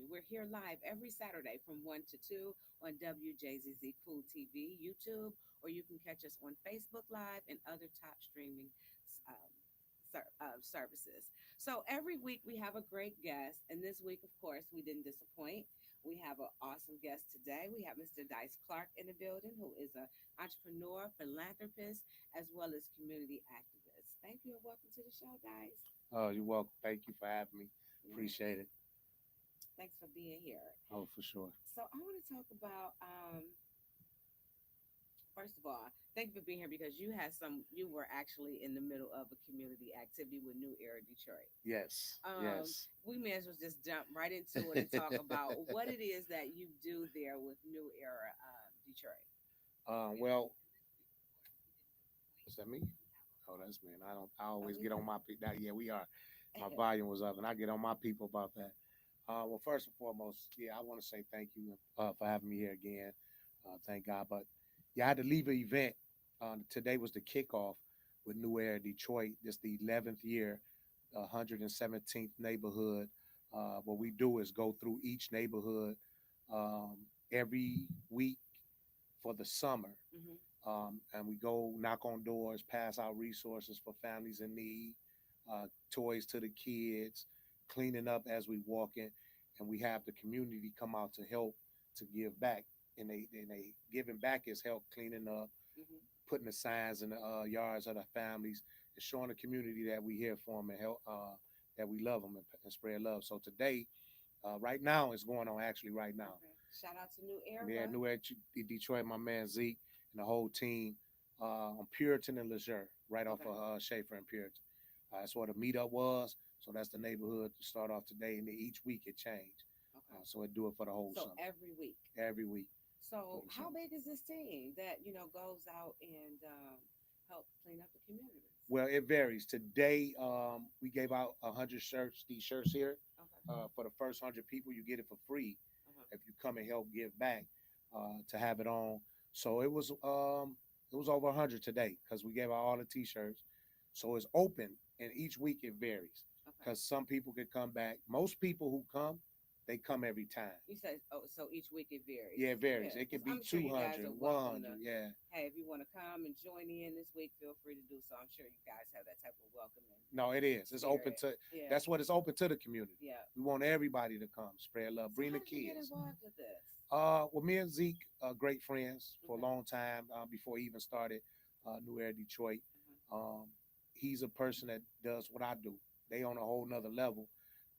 we're here live every Saturday from 1 to 2 on WJZZ Cool TV, YouTube, or you can catch us on Facebook Live and other top streaming um, services. So every week we have a great guest, and this week, of course, we didn't disappoint. We have an awesome guest today. We have Mr. Dice Clark in the building, who is an entrepreneur, philanthropist, as well as community activist. Thank you and welcome to the show, Dice. Oh, you're welcome. Thank you for having me. Yeah, Appreciate it. thanks for being here. Oh, for sure. So I want to talk about first of all, thank you for being here because you were actually in the middle of a community activity with New Era Detroit. Yes. Um, Yes. we may as well just jump right into it and talk about what it is that you do there with New Era Detroit. Well, is that me? Oh, that's me. And I don't. I Oh, always we get on are. my people. Yeah, we are. My volume was up, and I get on my people about that. Well, first and foremost, yeah, I want to say thank you for having me here again. Thank God. But yeah, I had to leave an event. Today was the kickoff with New Era Detroit. This the 11th year, 117th neighborhood. What we do is go through each neighborhood um, every week for the summer. Hmm. And we go knock on doors, pass out resources for families in need, toys to the kids, cleaning up as we walk in, and we have the community come out to help to give back. And they giving back is help cleaning up, Hmm. putting the signs in the yards of the families, and showing the community that we here for them and help that we love them and spread love. So today, right now, it's going on actually right now. Okay. Shout out to New Yeah, Era. New Era Detroit, my man Zeke and the whole team on Puritan and Leisure, right off Okay. of Schaefer and Puritan. That's where the meetup was. So that's the neighborhood to start off today, and then each week it changed. Okay. So it do it for the whole So summer, every week. every week for So the how summer. big is this team that goes out and help clean up the communities? Well, it varies. Today, we gave out 100 shirts, these shirts here. Okay. For the first 100 people, you get it for free Uh-huh. if you come and help give back to have it on. So it was over 100 today because we gave out all the t-shirts. So it's open, and each week it varies Okay. because some people could come back. Most people who come, they come every time. You said, oh, so each week it varies. Yeah, it varies. Yeah, It because could be I'm sure two you guys hundred, are one welcome to. hundred. Yeah. Hey, if you want to come and join in this week, feel free to do so. I'm sure you guys have that type of welcoming No, it is. It's open spirit. to. Yeah, That's what it's open to the community. yeah. We want everybody to come, spread love, So bring how the did you get kids. involved with this? Well, me and Zeke, great friends for a Okay. long time before he even started New Era Detroit. Uh-huh. Um, he's a person that does what I do. They on a whole nother level,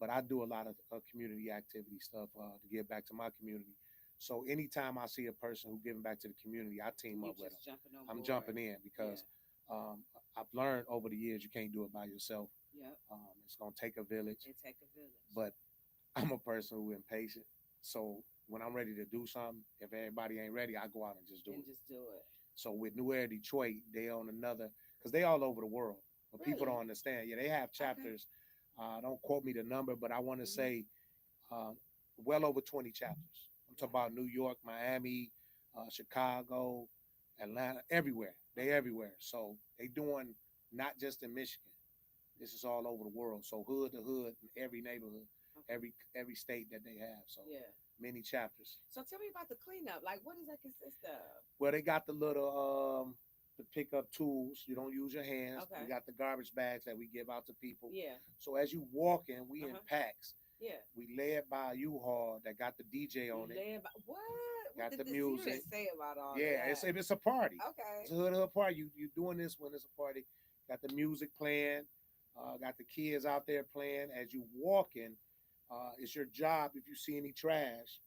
but I do a lot of community activity stuff to give back to my community. So anytime I see a person who giving back to the community, I team You up with them. just jumping on I'm board. jumping in Yeah. because um, I've learned over the years you can't do it by yourself. Yep. It's gonna take a village, It take a village. but I'm a person who impatient. So when I'm ready to do something, if everybody ain't ready, I go out and just do And it. just do it. So with New Era Detroit, they on another because they all over the world. But people don't Really? understand. Yeah, they have Okay. chapters. Don't quote me the number, but I want to Hmm. say um, well over 20 chapters. I'm talking Wow. about New York, Miami, Chicago, Atlanta, everywhere. They Okay. everywhere. So they doing not just in Michigan. This is all over the world. So hood to hood in every neighborhood, Okay. every state that they have. So Yeah. many chapters. So tell me about the cleanup. Like, what does that consist of? Well, they got the little the pickup tools. You don't use your hands. We Okay. got the garbage bags that we give out to people. Yeah. So as you walk in, we in Uh-huh. packs. Yeah. We lay it by a U-Haul that got the DJ You on it, lay about what? What got did the the you music. didn't say about all of Yeah, that? it's a party. Okay. It's a hood party. You doing this when it's a party. Got the music playing. Got the kids out there playing. As you walking, it's your job. If you see any trash,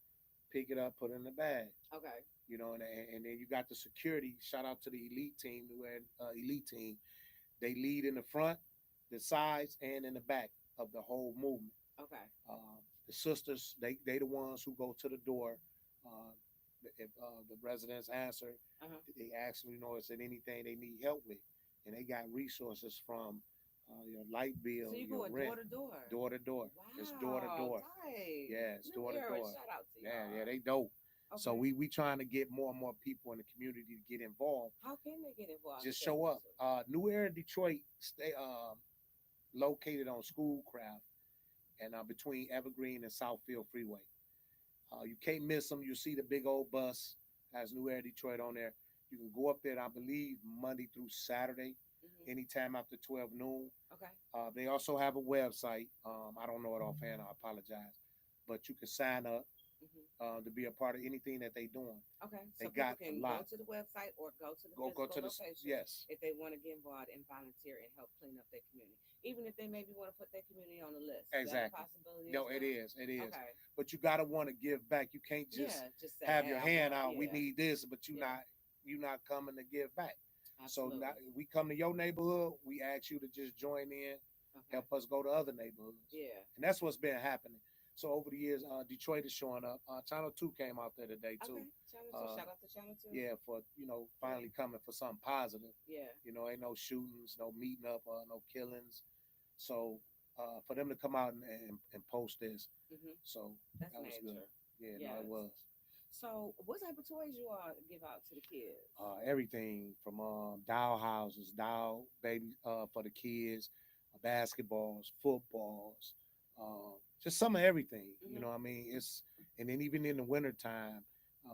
pick it up, put it in the bag. Okay. And then you got the security. Shout out to the elite team, elite team. They lead in the front, the sides, and in the back of the whole movement. Okay. The sisters, they the ones who go to the door. Uh, if the residents answer, Uh-huh. they ask them, is there anything they need help with, and they got resources from your light So bill, you your going door rent, to door? door to door. It's door to Wow. door. Tight. Yeah, it's New door to era. door. Shout out to Yeah, y'all. they dope. So Okay. we trying to get more and more people in the community to get involved. How can they get involved? Just show up. New Era Detroit, stay located on Schoolcraft. and between Evergreen and Southfield Freeway. You can't miss them. You see the big old bus has New Air Detroit on there. You can go up there, I believe, Monday through Saturday, Hmm. anytime after 12 noon. Okay. They also have a website. I don't know it offhand. I apologize, but you can sign up Hmm. to be a part of anything that they doing. Okay, They so people got a can go lot. to the website or go to the Go physical to the locations yes, if they want to get involved and volunteer and help clean up their community. Even if they maybe want to put their community on the list. Is that a exactly. possibility as No, it well? is, it is. Okay. But you gotta want to give back. You can't just Yeah, just say, have hey, your I hand want, out. We yeah, need this, but yeah, you not coming to give back. So now absolutely. we come to your neighborhood. We ask you to just join in, Okay. help us go to other neighborhoods, Yeah. and that's what's been happening. So over the years, Detroit is showing up. Channel Two came out there today too. Okay. Channel 2. Uh, Shout out to Channel 2. yeah, for Yeah. finally coming for something positive. Yeah. Ain't no shootings, no meeting up, no killings. So for them to come out and post this, Hmm. so That's that was good. major. Yeah, no, it Yes. was. So, what type of toys you all give out to the kids? Everything from doll houses, doll baby for the kids, basketballs, footballs, just some of everything. You Hmm. know, what I mean, it's and then even in the wintertime,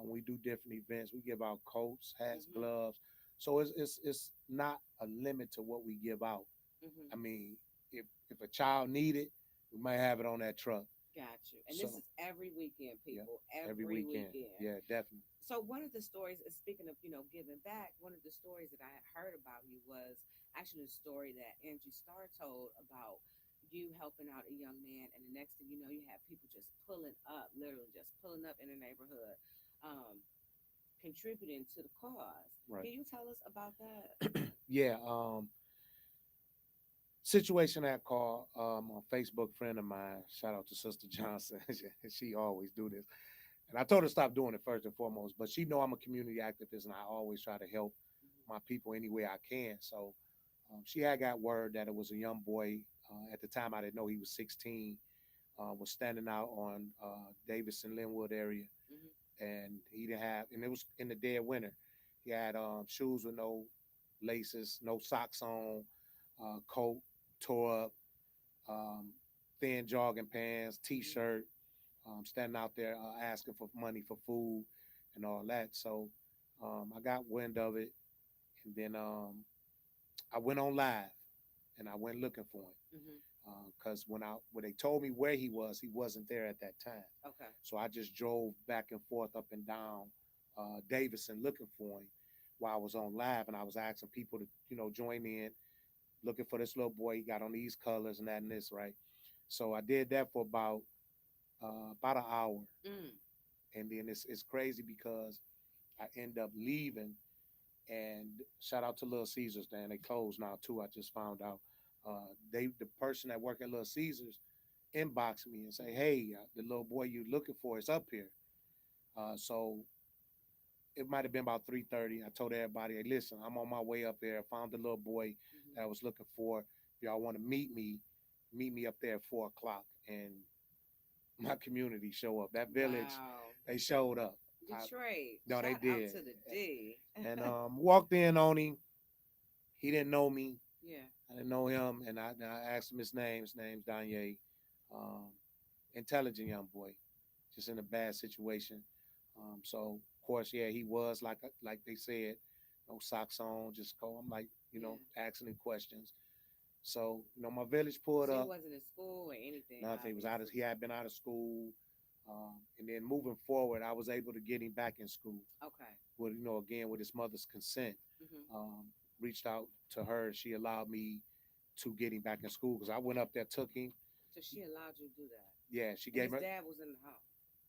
we do different events. We give out coats, hats, Hmm. gloves. So it's not a limit to what we give out. I Hmm. mean, if a child need it, we might have it on that truck. Got you. And this So is every weekend, yeah, people. every Every weekend. weekend. Yeah, definitely. So one of the stories, speaking of giving back, one of the stories that I had heard about you was actually a story that Angie Starr told about you helping out a young man, and the next thing you know, you have people just pulling up, literally just pulling up in the neighborhood, um, contributing to the cause. Right. Can you tell us about that? Yeah. Situation at call. A Facebook friend of mine. Shout out to Sister Johnson. She always do this, and I told her to stop doing it first and foremost. But she know I'm a community activist, and I always try to help my Hmm. people any way I can. So she had got word that it was a young boy. At the time, I didn't know he was 16. Was standing out on Davidson Linwood area, Hmm. and he didn't have, and it was in the dead winter. He had shoes with no laces, no socks on, coat tore up, um, thin jogging pants, Hmm. t-shirt, standing out there asking for money for food and all that. So I got wind of it, and then I went on live and I went looking for him Hmm. because when they told me where he wasn't there at that time. Okay. So I just drove back and forth up and down Davidson looking for him while I was on live, and I was asking people to join in, looking for this little boy. He got on these colors and that and this, right? So I did that for about an hour, Mm. and then it's crazy because I end up leaving. And shout out to Little Caesars, man. They closed now too. I just found out. The person that work at Little Caesars inboxed me and say, "Hey, the little boy you looking for is up here." So it might have been about 3:30. I told everybody, "Hey, listen, I'm on my way up there. I found the little boy Hmm. that I was looking for. If y'all want to meet me up there at 4 o'clock." And my community show up. That village, Wow. they showed up. I, Detroit. no, they Shout out did. to the D. And walked in on him. He didn't know me. Yeah. I didn't know him, and I asked him his name. His name's Danye. Um, Intelligent young boy, just in a bad situation. So of course, yeah, he was like they said, no socks on, just go. I'm like, Yeah. asking him questions. So my village pulled So he up. wasn't in school or anything, Nothing. He was out of. obviously. He had been out of school, and then moving forward, I was able to get him back in school. Okay. With again with his mother's consent. Hmm. Um, Reached out to her. She allowed me to get him back in school because I went up there, took him. So she allowed you to do that. Yeah, she And gave his me. dad was in the house.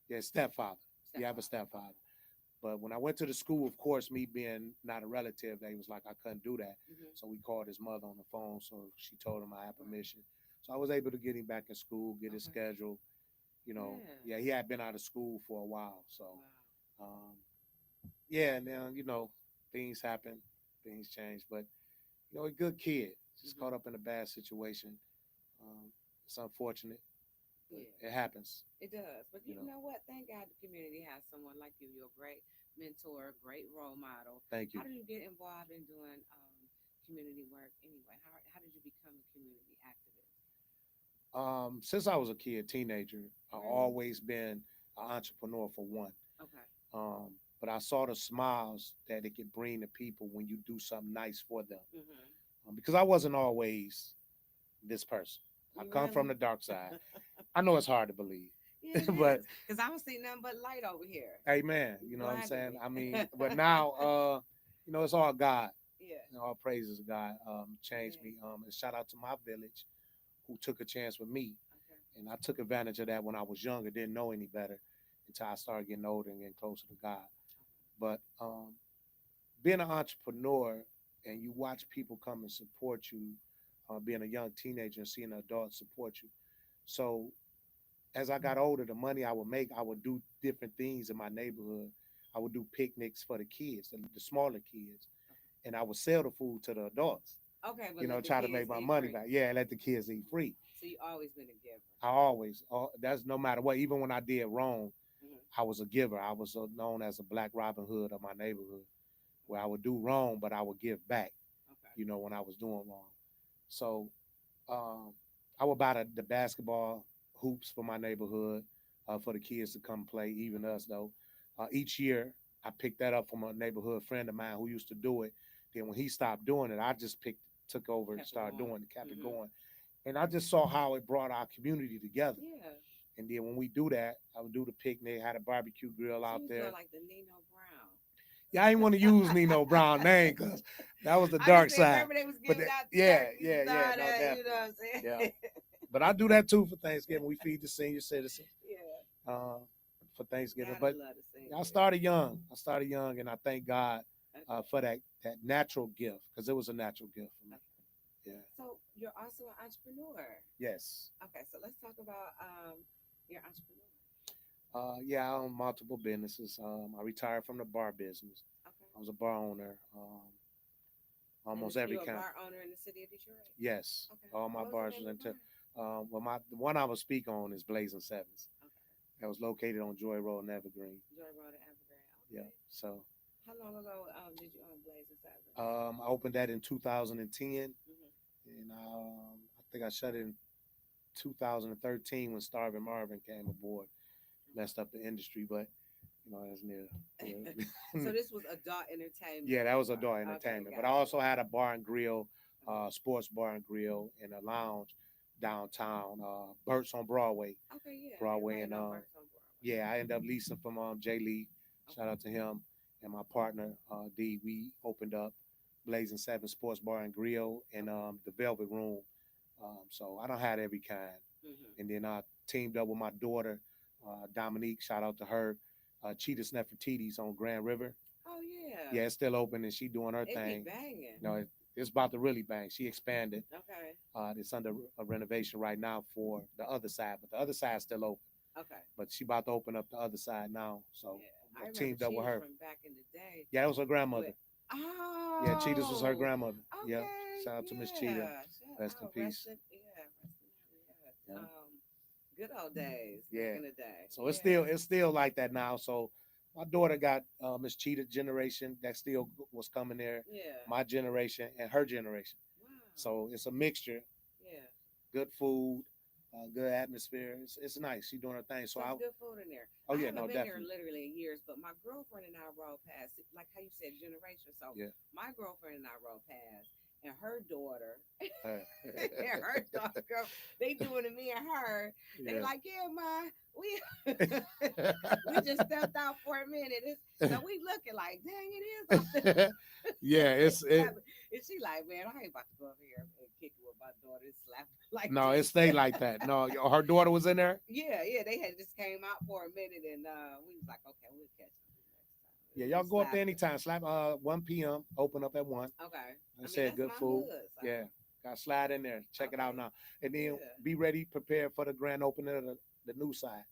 Yeah, stepfather. You have a Stepfather. stepfather. Okay. But when I went to the school, of course, me being not a relative, they was like I couldn't do that. Hmm. So we called his mother on the phone. So she told him I had Right. permission. So I was able to get him back in school, get his Okay. schedule. Yeah. Yeah, he had been out of school for a while. So, Wow. um, yeah, and then things happen, things change. But a good kid, just Hmm. caught up in a bad situation. It's unfortunate, but Yeah. it happens. It does. But You you know. know what? Thank God the community has someone like you. You're a great mentor, great role model. Thank How you. did you get involved in doing community work anyway? How did you become a community activist? Since I was a kid, teenager, I Really? always been an entrepreneur for one. Okay. But I saw the smiles that it could bring to people when you do something nice for them. Mhm. Because I wasn't always this person. I You come from really? the dark side. I know it's hard to believe, Yeah, it but is. Cause I don't see nothing but light over here. hey, man, You you know what I'm blinded saying? me. I mean, but now, it's all God. Yeah. All praises to God. Changed Amen. me. And shout out to my village who took a chance with me. Okay. And I took advantage of that when I was younger, didn't know any better until I started getting older and getting closer to God. But being an entrepreneur and you watch people come and support you, being a young teenager and seeing an adult support you. So as I got older, the money I would make, I would do different things in my neighborhood. I would do picnics for the kids, the smaller kids, and I would sell the food to the adults. Okay, but let the Try to make kids my eat money free. back. Yeah, let the kids eat free. So you always been a giver. I always, that's no matter what. Even when I did wrong, Hmm. I was a giver. I was known as a Black Robin Hood of my neighborhood, where I would do wrong, but I would give back. Okay. When I was doing wrong. So um, I would buy the basketball hoops for my neighborhood for the kids to come play, even us though. Each year, I picked that up from a neighborhood friend of mine who used to do it. Then when he stopped doing it, I just took over and Kept it started going. doing it, kept it Hmm. going. And I just saw how it brought our community together. Yeah. And then when we do that, I would do the picnic, had a barbecue grill So out you feel there. like the Nino Brown. Yeah, I didn't want to use Nino Brown name because that was the I just dark said, side. remember they was But giving out yeah, turkeys yeah, and yeah, all no, that, you know definitely. what I'm saying? Yeah. But I do that too for Thanksgiving. We feed the senior citizens Yeah. uh, for Thanksgiving. Gotta But love the I seniors. started young. and I thank God Okay. for that natural gift because it was a natural gift for me. Okay. Yeah. So you're also an entrepreneur. Yes. Okay, so let's talk about your entrepreneur. Yeah, I own multiple businesses. I retired from the bar business. Okay. I was a bar owner, And almost this, every you're a kind. bar owner in the city of Detroit? Yes, Okay. all my What was the bars name was of the into. bar? Well, the one I will speak on is Blazing Sevens. Okay. That was located on Joy Road in Evergreen. Joy Road and Evergreen. Yeah. Okay. So How long ago did you own Blazing Sevens? I opened that in 2010, Mm-hmm. and I think I shut it in 2013 when Starving Marvin came aboard, messed up the industry, but that's near. Okay. So this was adult entertainment Yeah, that was bar. adult Okay, entertainment, but I got you. also had a bar and grill, Okay. sports bar and grill, and a lounge downtown, Burt's on Broadway, Okay, yeah. Broadway, Everybody and know Burns on Broadway. yeah, I ended up leasing from Jay Lee. Shout Okay. out to him and my partner D. We opened up Blazing Seven Sports Bar and Grill and Okay. the Velvet Room. So I don't had every kind. Mm-hmm. And then I teamed up with my daughter Dominique. Shout out to her. Cheetahs Nefertiti's on Grand River. Oh yeah. Yeah, it's still open and she doing her It be thing. banging. It's about to really bang. She expanded. Okay. It's under a renovation right now for the other side, but the other side's still open. Okay. But she about to open up the other side now. So Yeah. I I remember teamed up with Cheetahs her. from back in the day. Yeah, it was her grandmother. With Yeah, Cheetahs was her oh, grandmother. Yep. okay, Shout out to Miss Cheetah. yeah. Shout Rest in out, peace. rest in memory, yes. Yeah. Good old days back Yeah. in the day. So Yeah, it's still like that now. So my daughter got Miss Cheetah generation that still was coming there, yeah. my generation and her generation. Wow. So it's a mixture. Yeah. Good food, good atmosphere. It's nice. She doing her thing. So So I it's good food in there. oh I yeah, haven't no, been there definitely. literally in years, but my girlfriend and I rode past, like how you said, generation. So Yeah. my girlfriend and I rode past, and her daughter Uh, and her daughter, girl, they doing to me and her. They yeah. like, yeah, ma, we we just stepped out for a minute. So we looking like, dang, it is off the Yeah, slap. And she like, man, I ain't about to go over here and kick it with my daughter and slap her like no, it this. stayed like that. No, her daughter was in there. Yeah, yeah, they had just came out for a minute, and we was like, okay, we'll catch them next time. Yeah, We y'all go up there slapped her. anytime. Slap 1 p.m. Open up at 1. Okay, I I mean said that's good my food. hood. So Yeah. Got slide in there. Check it out okay, now. And then yeah. be ready, prepare for the grand opening of the new side.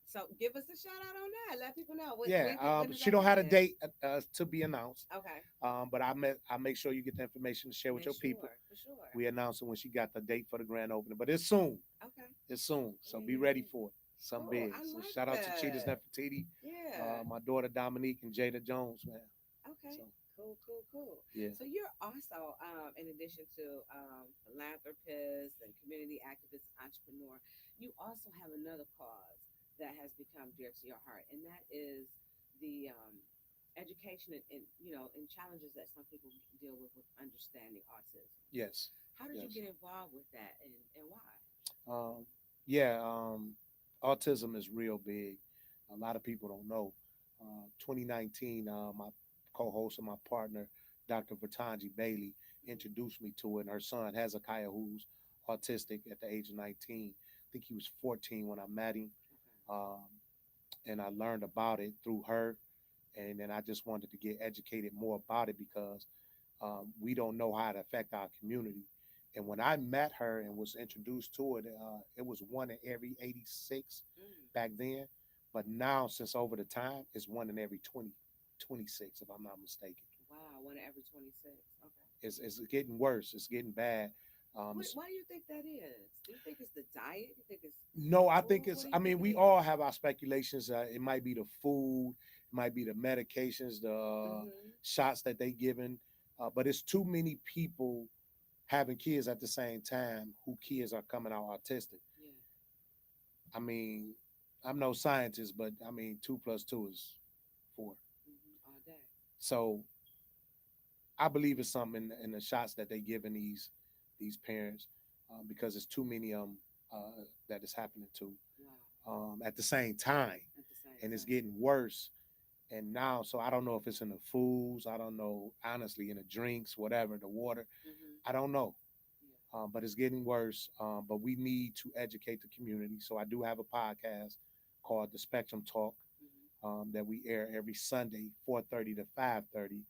So give us a shout out on that. Let people know Yeah. when is She that don't have a happening. date to be announced. Okay, But I make sure you get the information to share with make your people. sure for sure. We announce it when she got the date for the grand opening. But it's soon. Okay, It's soon. So yeah, be yeah, ready yeah. for it. Something Cool. big. I So like shout out to Cheetahs that. Nefertiti, Yeah. my daughter Dominique and Jada Jones, man. Okay. So Cool, cool, cool. Yeah. So you're also, in addition to philanthropist and community activist, entrepreneur, you also have another cause that has become dear to your heart, and that is the education and and challenges that some people deal with understanding autism. Yes. How did you Yes. get involved with that, and why? Um, yeah. Autism is real big. A lot of people don't know. 2019, my co-host and my partner, Dr. Vatanji Bailey, Hmm. introduced me to it. And her son Hezekiah, who's autistic at the age of 19. I think he was 14 when I met him. Okay. Um, and I learned about it through her. And then I just wanted to get educated more about it because we don't know how it affect our community. And when I met her and was introduced to it was one in every 86 Mm. back then. But now, since over the time, it's one in every 26, if I'm not mistaken. Wow, one every 26. Okay. It's getting worse. It's getting bad. It's Why do you think that is? Do you think it's the diet? Do you think it's No, I think food? What it's. do you I think mean, it we is? all have our speculations. It might be the food, it might be the medications, the Mm-hmm. shots that they given, but it's too many people having kids at the same time who kids are coming out autistic. Yeah. I mean, I'm no scientist, but I mean, two plus two is four. Mm-hmm. All day. So I believe it's something in the shots that they giving these parents because it's too many that is happening to Wow. at the same time, At the same and it's time. getting worse. And now, so I don't know if it's in the foods. I don't know, honestly, in the drinks, whatever, the water. Mm-hmm. I don't know. Yeah. But it's getting worse. But we need to educate the community. So I do have a podcast called The Spectrum Talk Mm-hmm. that we air every Sunday, 4:30 to 5:30.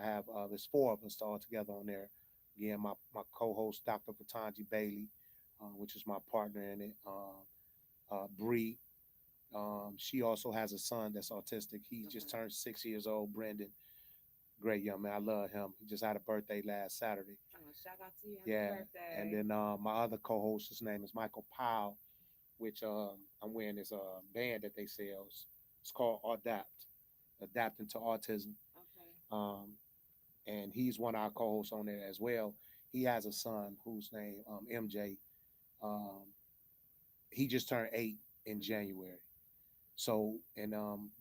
I have there's four of us all together on there. Again, my co-host Dr. Patanji Bailey, which is my partner in it. Bree, she also has a son that's autistic. He just Okay. turned 6 years old. Brendan, great young man. I love him. He just had a birthday last Saturday. Oh, shout out to you. Happy Yeah, and birthday. then my other co-host, his name is Michael Powell, which I'm wearing this band that they sell. It's called Adapt, adapting to autism. Okay. Um, and he's one of our co-hosts on there as well. He has a son whose name MJ. Um, he just turned 8 in Mm-hmm. January. So, and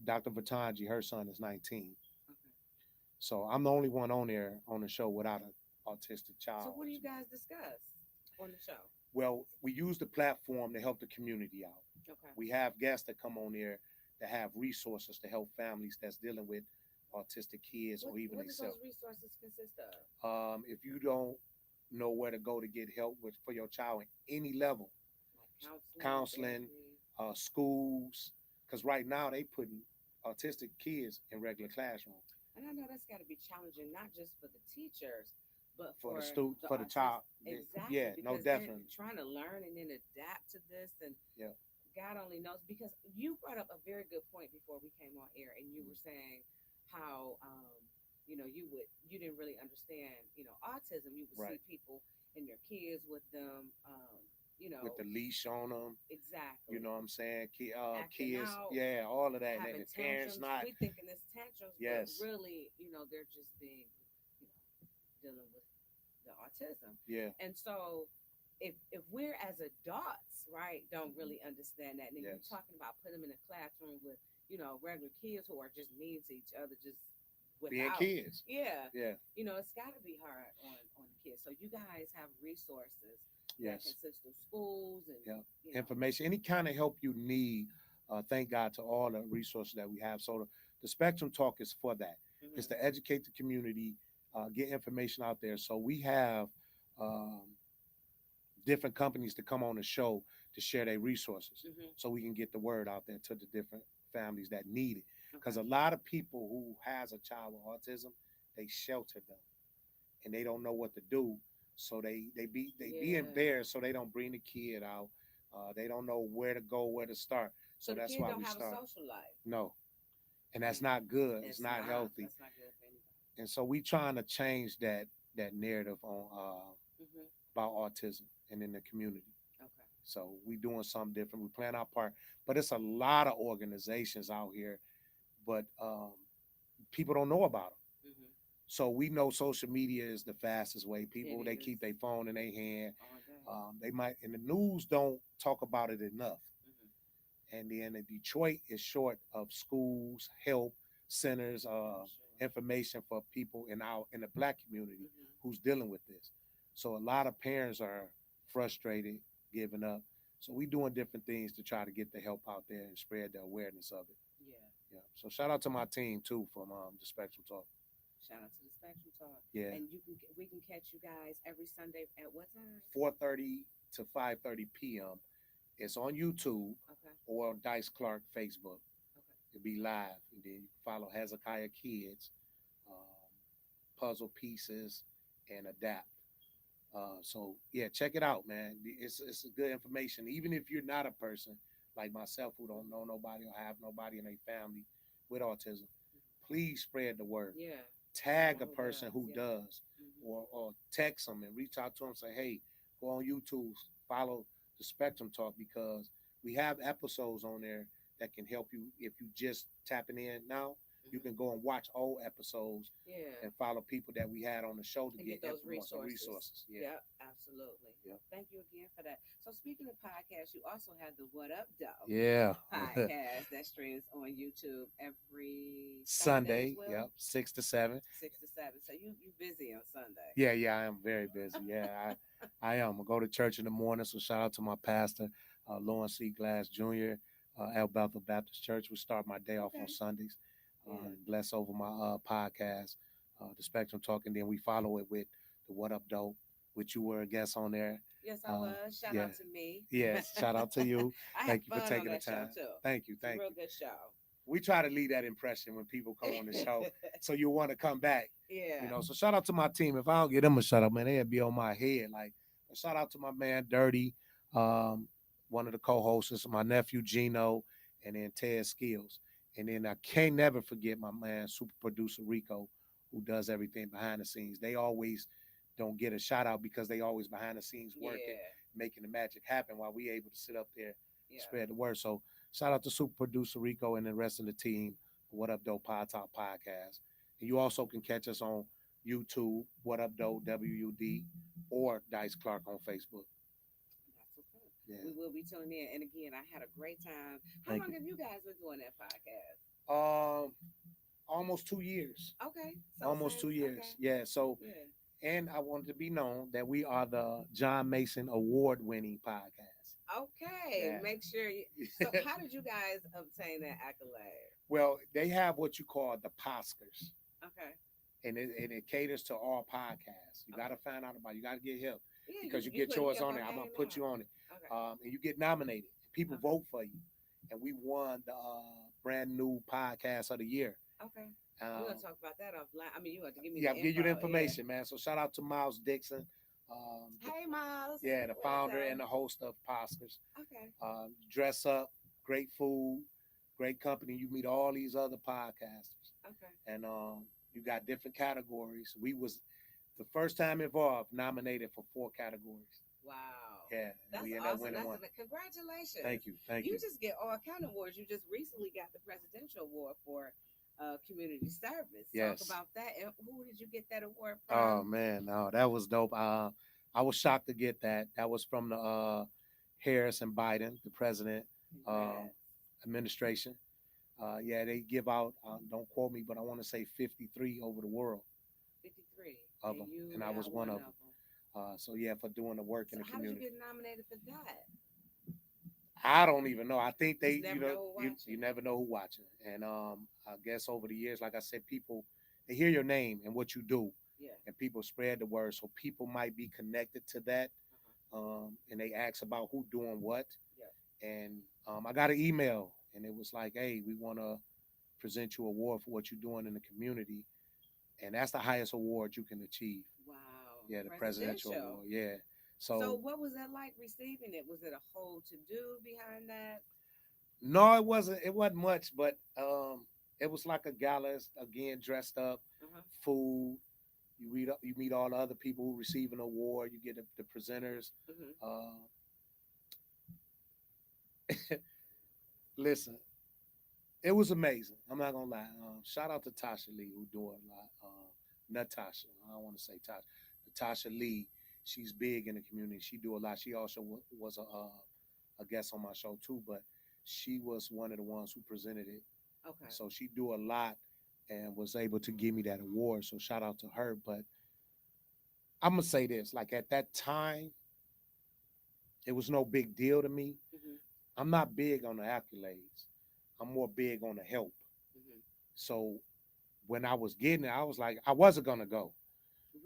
Dr. Vatanji, her son is 19. Okay. So I'm the only one on there on the show without an autistic So child. what do you guys discuss on the show? Well, we use the platform to help the community out. Okay. We have guests that come on there that have resources to help families that's dealing with autistic kids What or even what do those themselves. resources consist of? If you don't know where to go to get help with for your child at any level, Like counseling, counseling, therapy. schools, because right now they putting autistic kids in regular classrooms And I know that's got to be challenging, not just for the teachers, but for the for student the for the autistic. child. Exactly, Yeah, no, because they're definitely. trying to learn and then adapt to this, and Yeah. God only knows. Because you brought up a very good point before we came on air, and you Mm. were saying how you didn't really understand autism. You would see Right. people and their kids with them, With the leash on them, you exactly know what I'm saying? acting Kids, out, yeah, all of that. And then having the parents tantrums. not, We thinking it's tantrums, but yes, really, they're just being, you know, dealing with the autism. yeah, And so if we're as adults, right, don't mhm, really understand that, and then you yes. talking about putting them in a classroom with, regular kids who are just mean to each other, just Being without, kids, yeah, yeah, it's got to be hard on the kids. So you guys have resources that yes, consist of schools and yeah. you know, Information, any kind of help you need. Thank God to all the resources that we have. So the Spectrum Talk is for that. It's hmm to educate the community, get information out there. So we have um, different companies to come on the show to share their resources hmm so we can get the word out there to the different families that need it because okay, a lot of people who has a child with autism, they shelter them and they don't know what to do, so they be yeah. embarrassed, so they don't bring the kid out. They don't know where to go, where to start, So so the that's kid why don't we have a start. social life. No, and that's Mm. not good, it's It's not not. healthy. That's not good for anybody. And so we trying to change that narrative on Hmm. about autism and in the community. Okay. So we doing something different. We playing our part, but it's a lot of organizations out here, but people don't know about them. Hmm. So we know social media is the fastest way. It People, they is keep their phone in their hand. all day. They might, and the news don't talk about it enough. Hmm. And then Detroit is short of schools, help centers, I'm sure. information for people in the black community Hmm. who's dealing with this. So a lot of parents are frustrated, giving up. So we doing different things to try to get the help out there and spread the awareness of it. Yeah. Yeah. So shout out to my team too from the Spectrum Talk. Shout out to the Spectrum Talk. Yeah. And we can catch you guys every Sunday at what time? 4:30 to 5:30 p.m. It's on YouTube Okay. or Dice Clark Facebook. Okay. It'll be live. And then you can follow Hezekiah Kids, Puzzle Pieces, and Adapt. So yeah, check it out, man. It's good information. Even if you're not a person like myself who don't know nobody or have nobody in their family with autism, please spread the word. Yeah. Tag a Someone who person does. who Yeah. does, Hmm. or text them and reach out to them. Say, hey, go on YouTube, follow the Spectrum Talk because we have episodes on there that can help you if you just tapping in now. You Hmm. can go and watch old episodes Yeah. and follow people that we had on the show to And get get those some resources. resources. Yeah. Yep, absolutely. Yep. Thank you again for that. So speaking of podcasts, you also have the What Up Doe Yeah. podcast that streams on YouTube every Sunday as Sunday. well, Yep. 6 to 7. 6 to 7. So you busy on Sunday? Yeah. I am very busy. Yeah. I am. I go to church in the morning. So shout out to my pastor, Lawrence C. Glass Jr., El Bethel Baptist Church. We start my day off on Okay. Sundays. Yeah. Bless over my podcast, the Spectrum Talk, and then we follow it with the What Up Dope, which you were a guest on there. Yes, I Uh, was. Shout yeah. out to me. Yes. Shout out to you. I had Thank you for fun on taking the that show time. too. Thank you. It's a Thank real you. good show. We try to leave that impression when people come on the show, so you want to come back. Yeah. So shout out to my team. If I don't get them a shout out, man, they'd be on my head. Like, shout out to my man Dirty, um, one of the co-hosts, my nephew Gino, and then Ted Skills. And then I can't never forget my man, super producer Rico, who does everything behind the scenes. They always don't get a shout out because they always behind the scenes working, Yeah. making the magic happen while we able to sit up there and Yeah. spread the word. So shout out to super producer Rico and the rest of the team. What Up Dope Pod Talk Podcast. And you also can catch us on YouTube, What Up Dope, WUD, or Dice Clark on Facebook. That's what's up. Yeah. We will be tuning in. And again, I had a great time. How Thank long you. have you guys been doing that podcast? Um, almost 2 years. Okay. So Almost since, 2 years. okay. Yeah. So, Yeah. and I wanted to be known that we are the John Mason Award winning podcast. Okay. Yeah. Make sure you. So, how did you guys obtain that accolade? Well, they have what you call the Oscars, Okay. and it caters to all podcasts. You got to Okay. find out about it. You got to get help Yeah. because you You get put yours kept on our there. I'm going name to put out. you on it. Okay. And you get nominated. People Okay. vote for you. And we won the brand new podcast of the year. Okay. We're Um, gonna talk about that offline. I mean, you have to give me yeah, the I'll give you the info. Yeah. information, man. So shout out to Miles Dixon, Hey, Miles. the What's founder up? and the host of Oscars. Okay. Dress up, great food, great company. You meet all these other podcasters, Okay. and you got different categories. We was the first time involved, nominated for 4 categories. Wow. Yeah, That's we ended up awesome. winning one. Congratulations. Thank you, thank You you. just get all kind of awards. You just recently got the presidential award for community service. Yes. Talk about that. And who did you get that award Oh from? man, no, that was dope. I was shocked to get that. That was from the Harris and Biden, the president um, Congrats. administration. Yeah, they give out. Don't quote me, but I want to say 53 over the world 53. of And them, you and I was got one one of them. them. So yeah, for doing the work in So the how did you community. get nominated for that? I don't even know. I think Just they, never know who you watching. never know who watching, and I guess over the years, like I said, people they hear your name and what you do, Yeah. and people spread the word, so people might be connected to that, Uh-huh. and they ask about who doing what, Yeah. and I got an email, and it was like, hey, we want to present you an award for what you're doing in the community, and that's the highest award you can achieve. Wow. Yeah, the presidential award. Yeah. So So what was that like receiving it? Was it a whole to do behind that? no, it wasn't. It wasn't much, but it was like a gala again, dressed up, Uh-huh. food. You meet all the other people who receive an award. You get the presenters. Hmm. Uh, listen, it was amazing. I'm not gonna lie. Shout out to Tasha Lee who doing a lot. Natasha. I don't want to say Tasha. Natasha Lee. She's big in the community. She do a lot. She also was a guest on my show too, but she was one of the ones who presented it. Okay. So she do a lot and was able to give me that award. So shout out to her. But I'm gonna say this: like at that time, it was no big deal to me. Mhm. I'm not big on the accolades. I'm more big on the help. Mhm. So when I was getting it, I was like, I wasn't gonna go.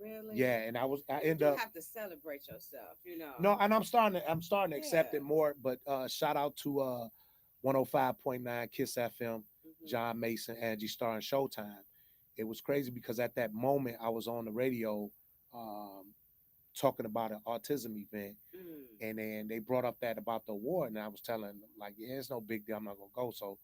Really? Yeah, and I You end do up have to celebrate yourself, you no, know. and I'm starting to accept Yeah. it more. But shout out to 105.9 Kiss FM, Mhm. John Mason, Angie Starr, and Showtime. It was crazy because at that moment I was on the radio um, talking about an autism event, Mm. and then they brought up that about the award, and I was telling them like, yeah, it's no big deal. I'm not gonna go. So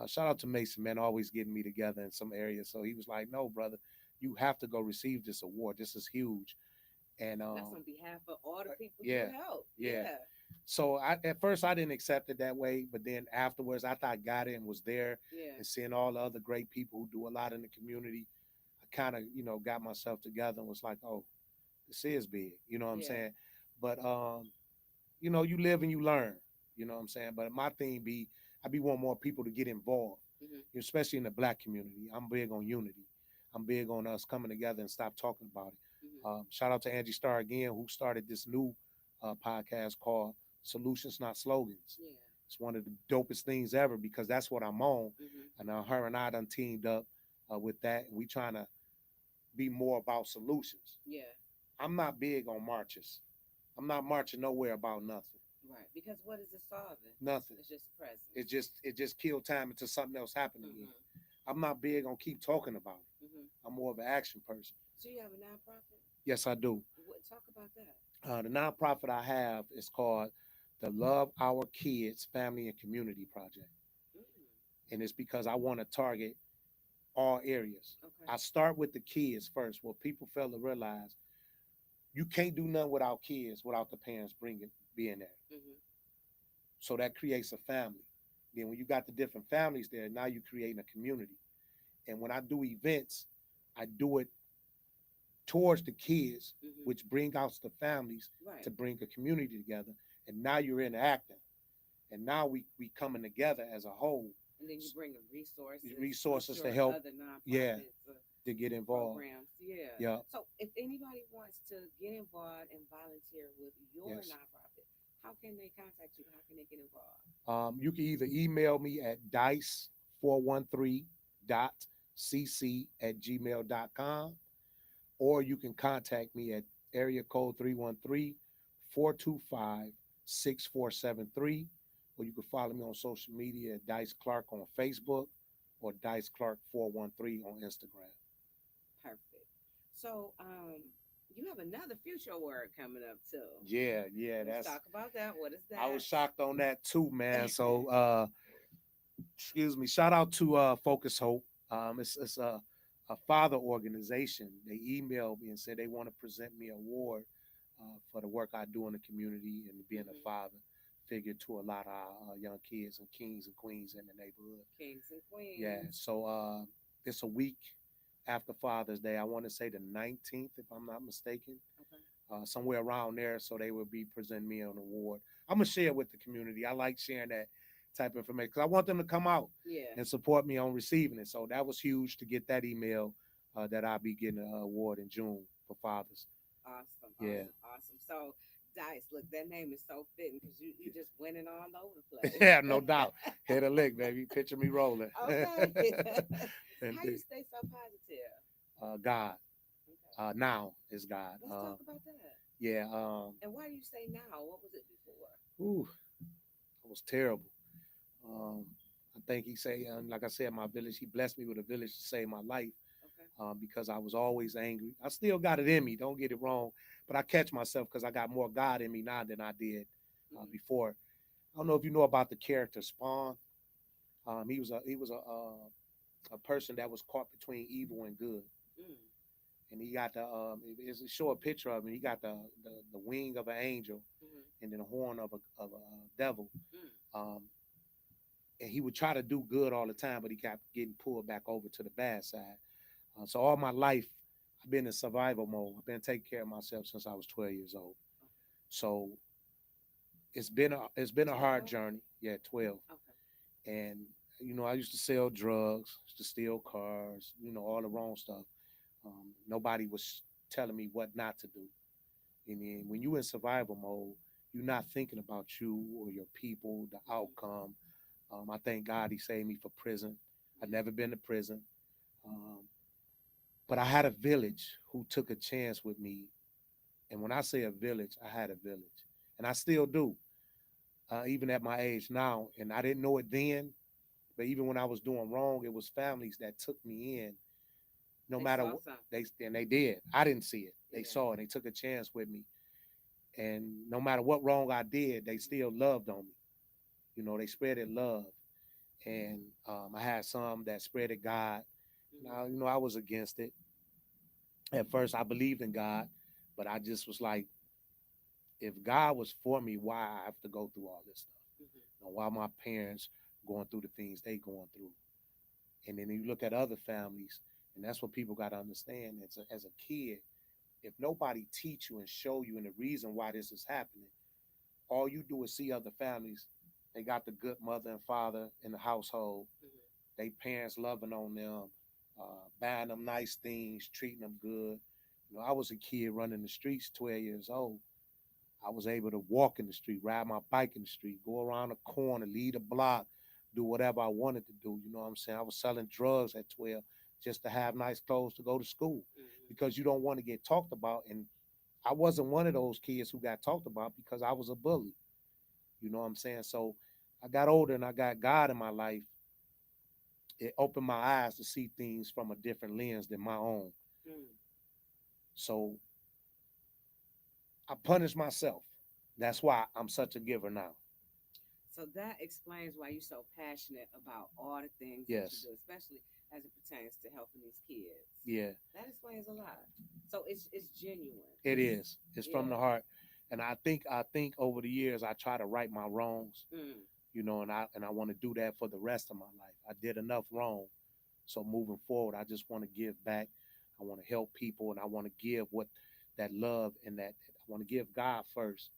shout out to Mason, man, always getting me together in some areas. So he was like, no, brother, you have to go receive this award. This is huge. And That's on behalf of all the people you yeah, help. yeah. Yeah. So at first I didn't accept it that way, but then afterwards after I got it and was there Yeah. and seeing all the other great people who do a lot in the community, I kind of got myself together and was like, oh, this is big. You know what I'm Yeah. saying? But you live and you learn. You know what I'm saying? But my thing be, I be want more people to get involved, Mhm. especially in the black community. I'm big on unity. I'm big on us coming together and stop talking about it. Mhm. Shout out to Angie Starr again, who started this new podcast called Solutions Not Slogans. Yeah. It's one of the dopest things ever because that's what I'm on. Mhm. And her and I done teamed up with that. And we trying to be more about solutions. Yeah. I'm not big on marches. I'm not marching nowhere about nothing. Right. Because what is it solving? Nothing. It's just presence. It just killed time until something else happened again. Mhm. I'm not big on keep talking about it. Mhm. I'm more of an action person. So you have a nonprofit? Yes, I do. What, talk about that. The nonprofit I have is called the Love Our Kids Family and Community Project, Mm. and it's because I want to target all areas. Okay. I start with the kids first. What people fail to realize, you can't do nothing without kids without the parents being there. Mhm. So that creates a family. Then when you got the different families there, now you're creating a community. And when I do events, I do it towards the kids, Mhm. which bring out the families Right. to bring a community together. And now you're interacting. And now we coming together as a whole, And then you bring in resources. I'm resources to sure help, other yeah, nonprofits, to get involved. programs. Yeah. Yeah, So if anybody wants to get involved and volunteer with your yes. nonprofit, how can they contact you? How can they get involved? You can either email me at dice413.cc@gmail.com, or you can contact me at area code 313-425-6473, or you can follow me on social media at Dice Clark on Facebook or Dice Clark 413 on Instagram. Perfect. So you have another future award coming up too. Yeah, Let's that's talk about that. What is I was that? shocked on that too, man. So excuse me, shout out to Focus Hope. It's a father organization. They emailed me and said they want to present me an award for the work I do in the community and being a Mhm. father figure to a lot of our young kids and kings and queens in the neighborhood. Kings and Yeah, queens. so it's a week after Father's Day. I want to say the 19th, if I'm not mistaken, Okay. somewhere around there. So they will be presenting me an award. I'm gonna share it with the community. I like sharing that type of information because I want them to come out Yeah. and support me on receiving it. So that was huge to get that email that I'll be getting an award in June for fathers. Awesome. Yeah, Awesome. Awesome. So Dice, look, that name is so fitting because you just winning all over the place. yeah, no doubt. Hit a lick, baby. Picture me rolling. Okay. And How you stay so positive? God, Okay. now is God. Let's talk about that. Yeah, And why do you say now? What was it before? ooh, it was terrible. Um, I think he say, like I said, my village. He blessed me with a village to save my life Okay. because I was always angry. I still got it in me. Don't get it wrong, but I catch myself because I got more God in me now than I did Hmm. before. I don't know if you know about the character Spawn. He was a person that was caught between evil and good, Mm. and he got it's a short picture of him. He got the wing of an angel Hmm. and then the horn of a devil. Mm. Um, and he would try to do good all the time, but he kept getting pulled back over to the bad side. So all my life, I've been in survival mode. I've been taking care of myself since I was 12 years old. So it's been a hard 12? journey. Yeah, 12. Okay. And I used to sell drugs, used to steal cars, all the wrong stuff. Nobody was telling me what not to do. And then when you in survival mode, you're not thinking about you or your people, the outcome. I thank God He saved me for prison. I've never been to prison, um, but I had a village who took a chance with me. And when I say a village, I had a village, and I still do, even at my age now. And I didn't know it then, but even when I was doing wrong, it was families that took me in. No They matter saw what something. they did, I didn't see it. They Yeah. saw it. They took a chance with me, and no matter what wrong I did, they still loved on me. They spread it love, and I had some that spread it God. Hmm. Now, I was against it at first. I believed in God, but I just was like, if God was for me, why I have to go through all this stuff? Hmm. Why my parents going through the things they going through? And then you look at other families, and that's what people got to understand. As a kid, if nobody teach you and show you and the reason why this is happening, all you do is see other families. They got the good mother and father in the household. Hmm. They parents loving on them, buying them nice things, treating them good. I was a kid running the streets, 12 years old. I was able to walk in the street, ride my bike in the street, go around the corner, lead a block, do whatever I wanted to do. You know what I'm saying? I was selling drugs at 12 just to have nice clothes to go to school Hmm. because you don't want to get talked about. And I wasn't one of those kids who got talked about because I was a bully. You know what I'm saying? So I got older and I got God in my life. It opened my eyes to see things from a different lens than my own. Hmm. So I punished myself. That's why I'm such a giver now. So that explains why you're so passionate about all the things that you Yes. do, especially as it pertains to helping these kids. Yeah, That explains a lot. So it's genuine. it is. It's from the Yeah. heart. And I think over the years I try to right my wrongs, Mm. and I want to do that for the rest of my life. I did enough wrong. So moving forward, I just want to give back. I want to help people, and I want to give what that love and that I want to give God first.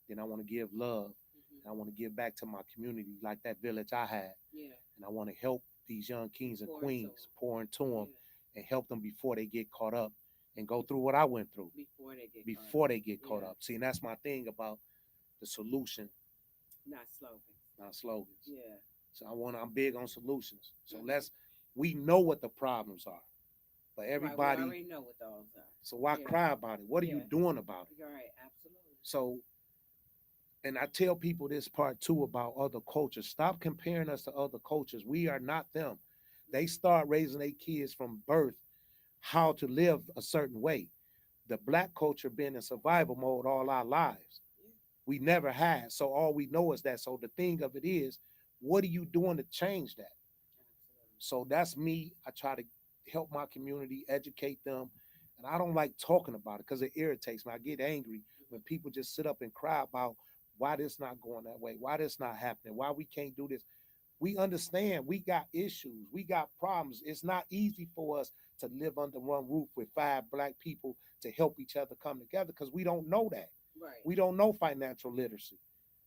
Then I want to give love, Hmm. and I want to give back to my community like that village I had. Yeah. And I want to help these young kings and Pour into queens them. pour into them Yeah. and help them before they get caught up and go through what I went through Before they get caught before up. they get caught Yeah. up. See, and that's my thing about the solution, Not slogans. not slogans. Yeah. So I'm big on solutions. So Hmm. we know what the problems are, but Right. We everybody. already know what those are. So why Yeah. cry about it? What are you Yeah. doing about it? You're right. Absolutely. So, and I tell people this part too about other cultures. Stop comparing us to other cultures. We are not them. They Hmm. start raising their kids from birth how to live a certain way. The black culture been in survival mode all our lives. Yeah. We never had. So all we know is that. So the thing of it is, what are you doing to change that? Absolutely. So that's me. I try to help my community, educate them. And I don't like talking about it because it irritates me. I get angry when Hmm. people just sit up and cry about why this not going that way, why this not happening, why we can't do this. We understand we got issues, we got problems. It's not easy for us to live under one roof with five black people to help each other come together because we don't know that. Right. We don't know financial literacy.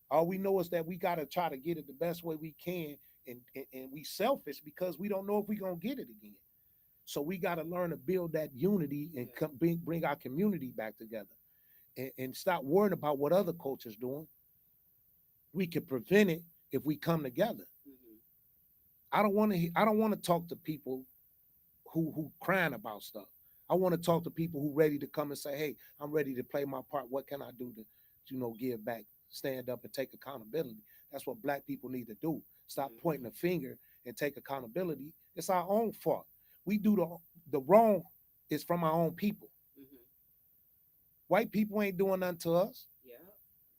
All we know is that we got to try to get it the best way we can, and we selfish because we don't know if we're going to get it again. So we got to learn to build that unity and Yeah. bring our community back together, and stop worrying about what other cultures doing. We can prevent it if we come together. Hmm. I don't want to talk to people who crying about stuff. I want to talk to people who ready to come and say, "Hey, I'm ready to play my part. What can I do to, give back, stand up, and take accountability?" That's what black people need to do. Stop Hmm. pointing a finger and take accountability. It's our own fault. We do the wrong is from our own people. Hmm. White people ain't doing nothing to us. Yeah.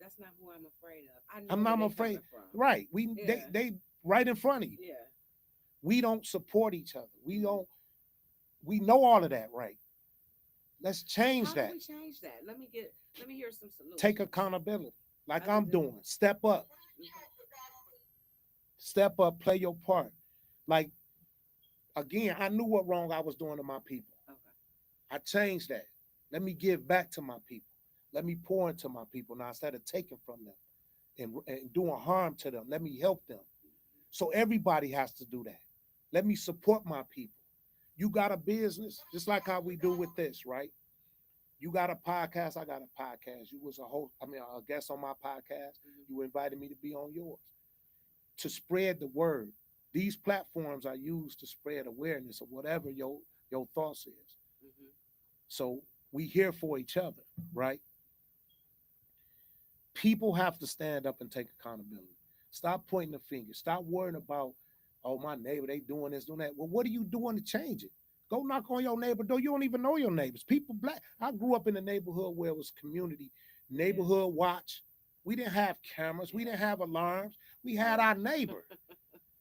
That's not who I'm afraid of. I know I'm where not they afraid. coming from. Right? We Yeah. they right in front of you. Yeah. We don't support each other. We Hmm. don't. We know all of that, right? Let's So change how do that. we change that? Let me hear some Take solutions. accountability like Other I'm than doing. Step up, okay. step up, play your part. Like again, I knew what wrong I was doing to my people. Okay. I changed that. Let me give back to my people. Let me pour into my people now instead of taking from them and doing harm to them. Let me help them. So everybody has to do that. Let me support my people. You got a business, just like how we do with this, right? You got a podcast, I got a podcast. You was a host, I mean, a guest on my podcast. You invited me to be on yours to spread the word. These platforms are used to spread awareness of whatever your thoughts is. Mm-hmm. So we here for each other, right? People have to stand up and take accountability. Stop pointing the finger. Stop worrying about, oh, my neighbor, they doing this, doing that. Well, what are you doing to change it? Go knock on your neighbor door. You don't even know your neighbors. People black. I grew up in a neighborhood where it was community, Yeah. neighborhood watch. We didn't have cameras. We Yeah. didn't have alarms. We had our neighbor.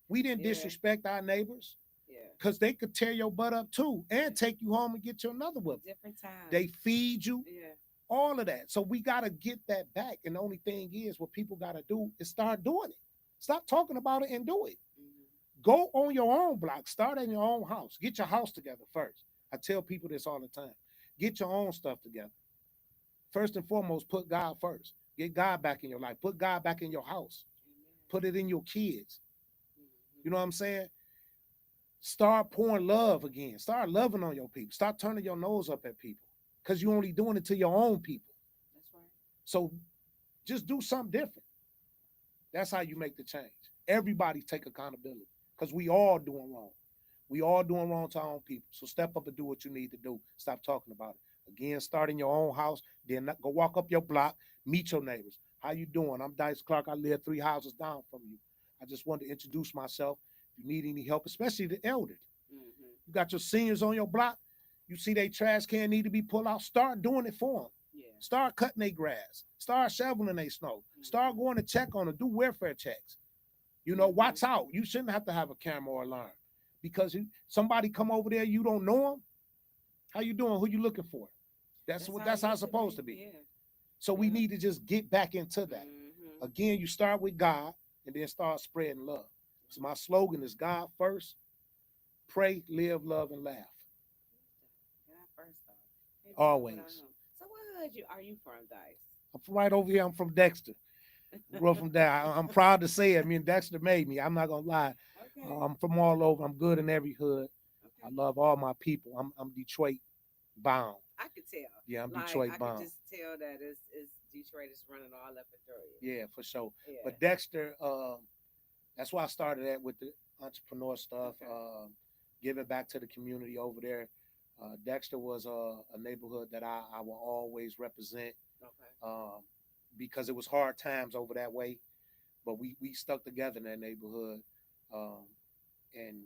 We didn't Yeah. disrespect our neighbors Yeah. because they could tear your butt up too and take you home and get you another one. Different times. They feed you, Yeah. all of that. So we got to get that back. And the only thing is, what people got to do is start doing it. Stop talking about it and do it. Mm-hmm. Go on your own block. Start in your own house. Get your house together first. I tell people this all the time. Get your own stuff together. First and foremost, put God first. Get God back in your life. Put God back in your house. Amen. Put it in your kids. You Mm-hmm. know what I'm saying? Start pouring love again. Start loving on your people. Stop turning your nose up at people because you're only doing it to your own people. That's right. So just do something different. That's how you make the change. Everybody take accountability because we all doing wrong. We all doing wrong to our own people. So step up and do what you need to do. Stop talking about it. Again, start in your own house. Then go walk up your block. Meet your neighbors. How you doing? I'm Dice Clark. I live 3 houses down from you. I just wanted to introduce myself. If you need any help, especially the elders. Mm-hmm. You got your seniors on your block. You see they trash can need to be pulled out. Start doing it for them. Yeah. Start cutting their grass. Start shoveling their snow. Start Mm-hmm. going to check on them. Do welfare checks. Mm-hmm. Watch out. You shouldn't have to have a camera or alarm because somebody come over there, you don't know them. How you doing? Who you looking for? That's That's what how it that's how it's used to supposed be. to be. Yeah. So we Yeah. need to just get back into that. Mm-hmm. Again, you start with God and then start spreading love. So my slogan is God first, pray, live, love, and laugh. God first off. Can't do it without Always. him. So what hood are you from, Dice? I'm from right over here. I'm from Dexter. Grew up from there. I'm proud to say it. I mean, Dexter made me. I'm not gonna lie. Okay. I'm from all over. I'm good in every hood. I Okay. love all my people. I'm Detroit bound. I could tell. Yeah, I'm Like Detroit I could bound. just tell that it's Detroit is running all up and through you. Yeah, for sure. Yeah. But Dexter, that's why I started at with the entrepreneur stuff, Okay. giving back to the community over there. Dexter was a neighborhood that I will always represent Okay. um, because it was hard times over that way, but we stuck together in that neighborhood, um, and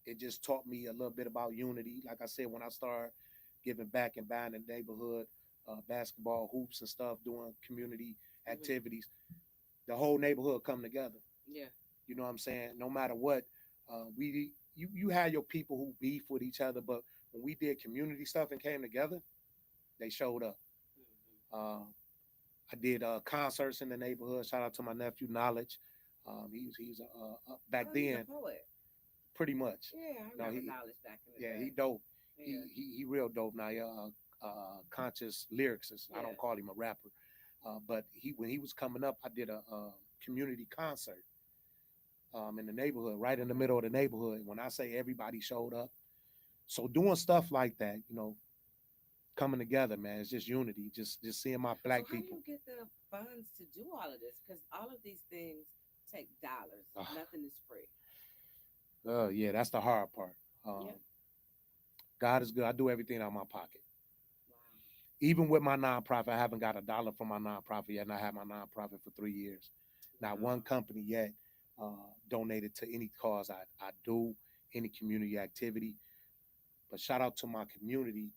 it just taught me a little bit about unity. Like I said, when I started giving back and buying the neighborhood, basketball hoops and stuff, doing community Hmm. activities, the whole neighborhood come together. Yeah. You know what I'm saying? No matter what, you had your people who beef with each other, but when we did community stuff and came together, they showed up. Hmm. Uh, I did concerts in the neighborhood. Shout out to my nephew Knowledge. He's back Oh, he's a then poet. pretty much. Yeah, I No, remember knowledge back in the yeah, he day. dope. Yeah. He real dope now. Conscious lyricist. I Yeah. don't call him a rapper, but he when he was coming up, I did a community concert in the neighborhood, right in the Okay. middle of the neighborhood. When I say everybody showed up, so doing stuff like that, coming together, man, it's just unity. Just seeing my So black how do people. you get the funds to do all of this? Because all of these things take dollars. Nothing is free. Yeah, that's the hard part. Um, Yeah. God is good. I do everything out of my pocket. Wow. Even with my nonprofit, I haven't got a dollar from my nonprofit yet, and I had my nonprofit for 3 years. Not one Wow. company yet donated to any cause I do, any community activity. But shout out to my community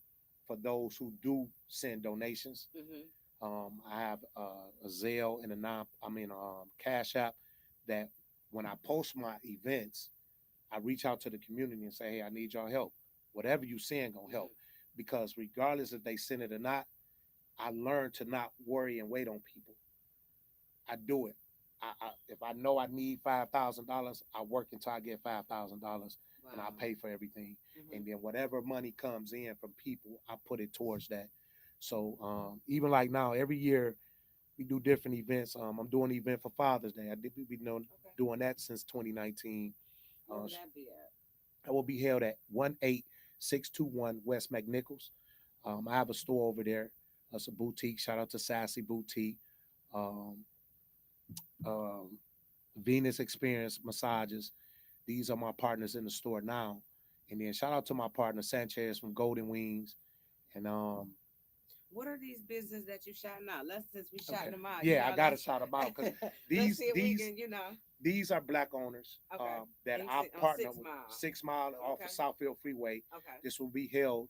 for those who do send donations. Hmm. I have a Zelle and Cash App that when I post my events, I reach out to the community and say, hey, I need your help. Whatever you send gonna help. Hmm. Because regardless if they send it or not, I learned to not worry and wait on people. I do it. if I know I need $5,000, I work until I get $5,000, and I Wow. pay for everything. Hmm. And then whatever money comes in from people, I put it towards that. So even like now, every year we do different events. I'm doing an event for Father's Day. I did we been Okay. doing that since 2019. Where would that be at? I will be held at 18621 West McNichols. I have a store over there. It's a boutique. Shout out to Sassy Boutique. Um, um, Venus Experience Massages. These are my partners in the store now. And then shout out to my partner Sanchez from Golden Wings. And What are these businesses that you shouting out? Let's since we okay, shouting them out, yeah, I gotta shout them out because let's these see if we these can, these are black owners Okay. that And you I said on partner Six with. Mile. 6 Mile off Okay. of Southfield Freeway. Okay. This will be held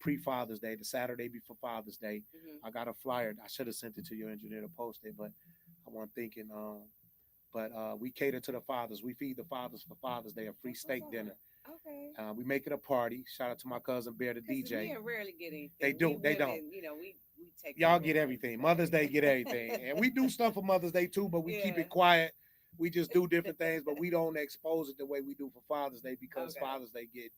pre Father's Day, the Saturday before Father's Day. Hmm. I got a flyer. I should have sent it to your engineer to post it, but I wasn't thinking. But we cater to the fathers. We feed the fathers for Father's Day a free That's what's steak dinner. up. Okay. We make it a party. Shout out to my cousin Bear, the Because DJ. men rarely get They anything. We do. They don't. women, we take Y'all over get Mother's everything. Mother's Day Day. get everything, and we do stuff for Mother's Day too. But we keep Yeah. it quiet. We just do different things, but we don't expose it the way we do for Father's Day because Okay. Father's Day get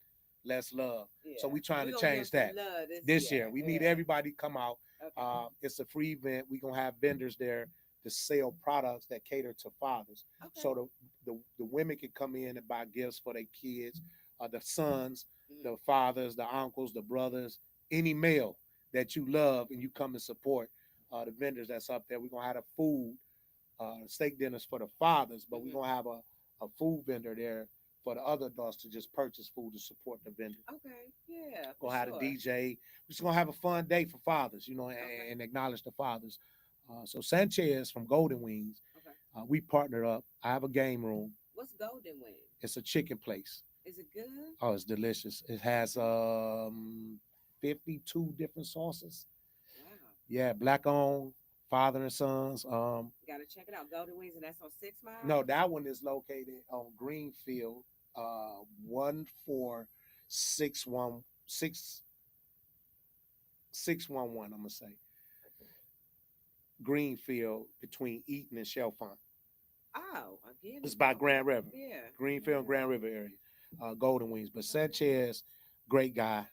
less love. So Yeah. we trying We're to gonna give change some that love this year. year. We need Yeah. everybody to come out. Okay. It's a free event. We're gonna have vendors there to sell products that cater to fathers. Okay. So the women can come in and buy gifts for their kids, the sons, Mhm. the fathers, the uncles, the brothers, any male that you love and you come and support the vendors that's up there. We're gonna have the food, steak dinners for the fathers, but we're Mhm. gonna have a food vendor there for the other adults to just purchase food to support the vendor. Okay. Yeah, for Gonna have a sure. DJ. We're just gonna have a fun day for fathers, Okay. and acknowledge the fathers. So Sanchez from Golden Wings, Okay. we partnered up. I have a game room. What's golden wings? It's a chicken place. Is it good? Oh, it's delicious. It has Okay. 52 different sauces. Wow. Yeah, black owned, father and sons. Gotta check it out. Golden wings, and that's on 6 Mile. No, that one is located on Greenfield, 14611. I'm gonna say Greenfield between Eaton and Chalfont. Oh, again, It's it's by okay. Grand River, Yeah. Greenfield and Yeah. Grand River area. Golden Wings. But Okay. Sanchez, great guy,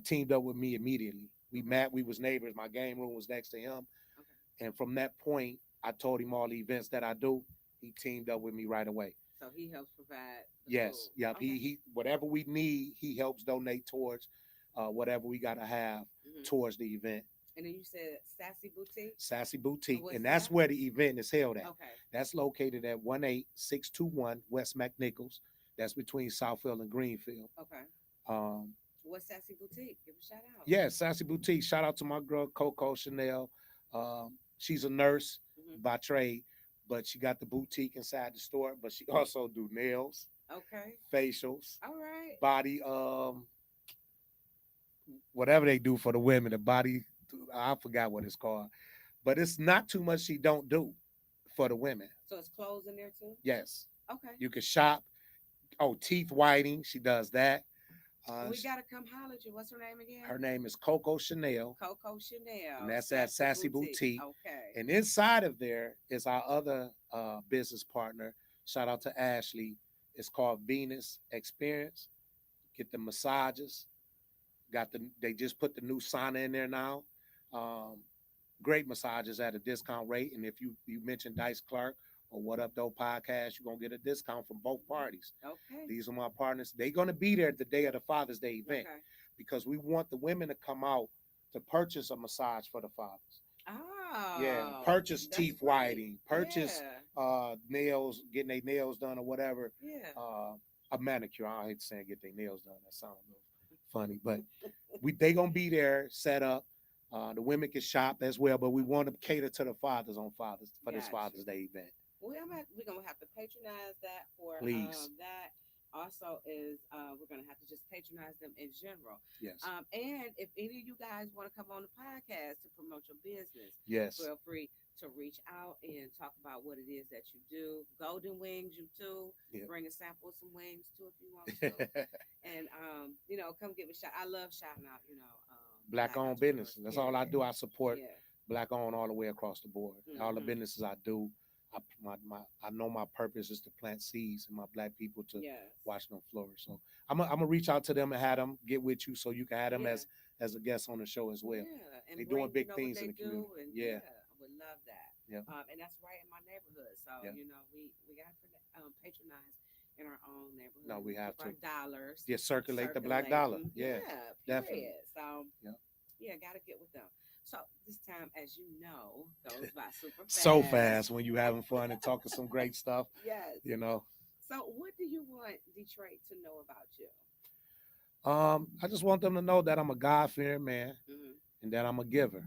teamed up with me immediately. We Okay. met. We was neighbors. My game room was next to him, Okay. and from that point, I told him all the events that I do. He teamed up with me right away. So he helps provide the Yes, food. yep. Okay. He whatever we need, he helps donate towards whatever we gotta have Hmm. towards the event. And then you said Sassy Boutique. Sassy Boutique, What's and that's that? where the event is held at. Okay. That's located at 18621 West McNichols. That's between Southfield and Greenfield. Okay. Um, What's Sassy Boutique? Give a shout out. yeah, Sassy Boutique. Shout out to my girl Coco Chanel. She's a nurse Hmm. by trade, but she got the boutique inside the store. But she also do nails, Okay. facials, All right. body, whatever they do for the women. The body, I forgot what it's called, but it's not too much she don't do for the women. So it's clothes in there too. Yes, Okay. you can shop. Oh, teeth whitening, she does that. We gotta come holler at you. What's her name again? Her name is Coco Chanel, Coco Chanel. and that's at Sassy Boutique. Okay. And inside of there is our other business partner. Shout out to Ashley. It's called Venus Experience. Get the massages. They just put the new sauna in there now. Um, Great massages at a discount rate. And if you mention Dice Clark or What Up Though podcast, you're gonna get a discount from both parties. Okay. These are my partners. They're gonna be there the day of the Father's Day event Okay. because we want the women to come out to purchase a massage for the fathers. Yeah, Oh, purchase that's teeth great. whitening, purchase Yeah. nails, getting their nails done or whatever. Yeah. A manicure. I hate saying get their nails done. That sounds a little funny, but they gonna be there set up. The women can shop as well, but we want to cater to the fathers for this Got Father's you. Day event. We're gonna have to patronize that for Please. that. Also, is we're gonna have to just patronize them in general. Yes. And if any of you guys want to come on the podcast to promote your business, Yes. feel free to reach out and talk about what it is that you do. Golden Wings, you too. Yeah. Bring a sample of some wings too if you want to. And come give a shout. I love shouting out, Black owned entrepreneurs, business. That's all I period. do. I support Yeah. black owned all the way across the board. All the Hmm. businesses I do, I know my purpose is to plant seeds and my black people to Yes. watch them flourish. So I'm gonna reach out to them and have them get with you so you can have them Yeah. as a guest on the show as well. Yeah. They And doing bring, big what things in they the community. do. And Yeah, yeah, I would love that. yeah, And that's right in my neighborhood. So, yeah. we got to patronize in our own No, neighborhood we and have keep our to dollars just circulate the black dollar. circulating. Yeah, Yeah, definitely. period. So, Yeah. yeah, got to get with them. So, this time, as you know, goes by super So fast. fast when you having fun and talking some great stuff. Yes. You know. So, what do you want Detroit to know about you? I just want them to know that I'm a God fearing man Hmm. and that I'm a giver.